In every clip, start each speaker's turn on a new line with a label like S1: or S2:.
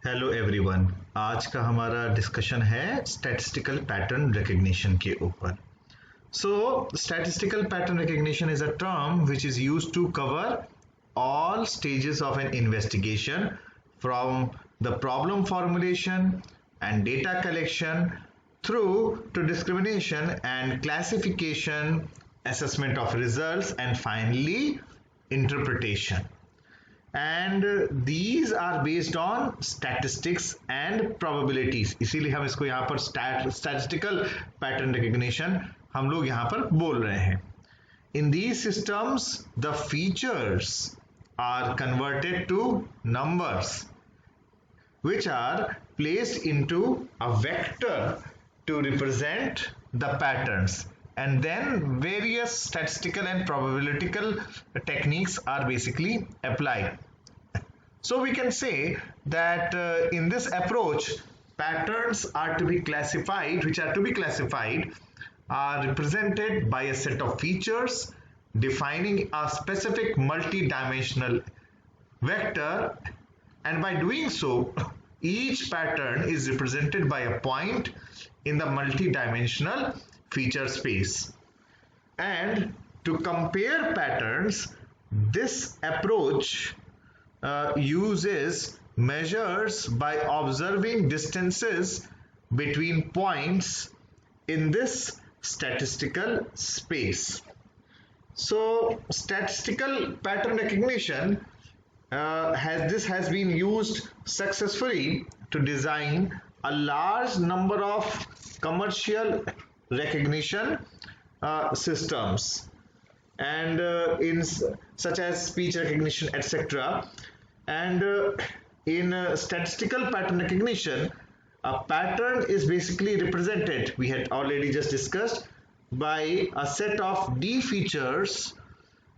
S1: Hello everyone. आज का हमारा डिस्कशन है स्टैटिस्टिकल पैटर्न रिकग्निशन के ऊपर। So statistical pattern recognition is a term which is used to cover all stages of an investigation from the problem formulation and data collection through to discrimination and classification, assessment of results, and finally interpretation. And these are based on statistics and probabilities. इसीलिए हम इसको यहाँ पर statistical pattern recognition हम लोग यहाँ पर बोल रहे हैं. In these systems, the features are converted to numbers which are placed into a vector to represent the patterns, and then various statistical and probabilitical techniques are basically applied. So we can say that in this approach, patterns are to be classified, are represented by a set of features defining a specific multi-dimensional vector, and by doing so, each pattern is represented by a point in the multi-dimensional feature space. And to compare patterns, this approach uses measures by observing distances between points in this statistical space. So statistical pattern recognition has been used successfully to design a large number of commercial recognition systems, and in such as speech recognition, etc. And in statistical pattern recognition, a pattern is basically represented, we had already just discussed, by a set of D features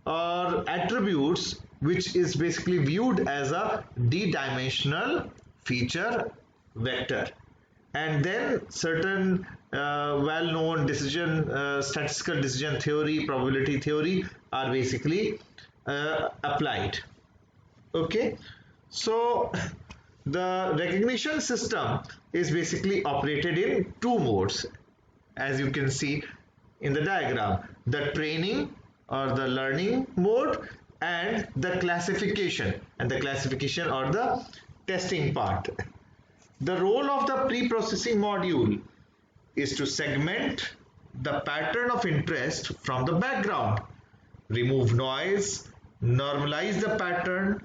S1: or attributes which is basically viewed as a D-dimensional feature vector. And then certain well-known statistical decision theory, probability theory are basically applied. Okay, so the recognition system is basically operated in two modes, as you can see in the diagram: the training or the learning mode and the classification or the testing part. The role of the pre-processing module is to segment the pattern of interest from the background, remove noise, normalize the pattern,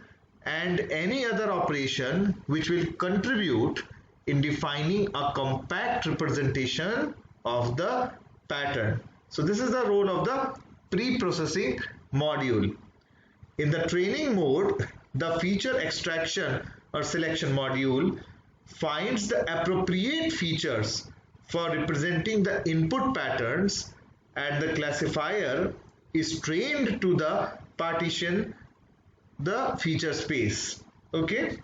S1: and any other operation which will contribute in defining a compact representation of the pattern. So this is the role of the pre-processing module. In the training mode, the feature extraction or selection module finds the appropriate features for representing the input patterns, and the classifier is trained to the partition the feature space. Okay,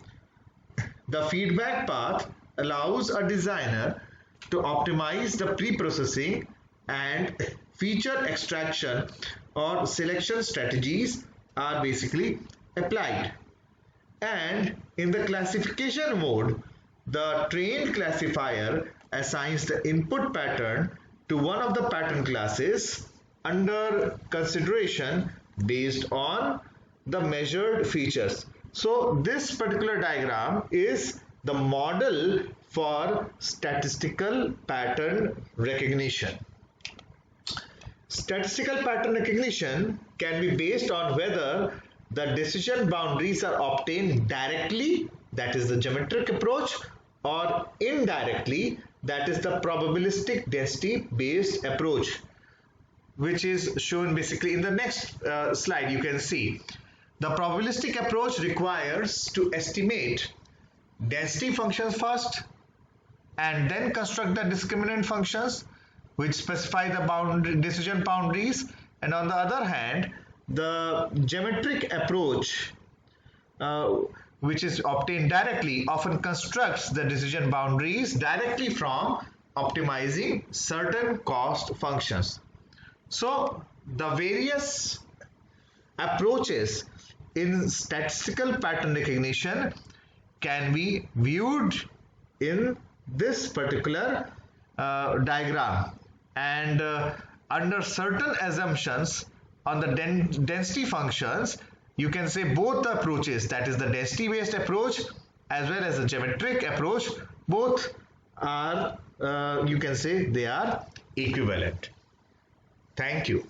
S1: the feedback path allows a designer to optimize the pre-processing and feature extraction or selection strategies are basically applied. And in the classification mode, the trained classifier assigns the input pattern to one of the pattern classes under consideration based on the measured features. So this particular diagram is the model for statistical pattern recognition. Statistical pattern recognition can be based on whether the decision boundaries are obtained directly, that is the geometric approach, or indirectly, that is the probabilistic density based approach, which is shown basically in the next slide. You can see the probabilistic approach requires to estimate density functions first and then construct the discriminant functions which specify the decision boundaries, and on the other hand, the geometric approach which is obtained directly often constructs the decision boundaries directly from optimizing certain cost functions. So the various approaches in statistical pattern recognition can be viewed in this particular diagram, and under certain assumptions on the density functions, you can say both the approaches, that is the density based approach as well as the geometric approach, both are you can say they are equivalent. Thank you.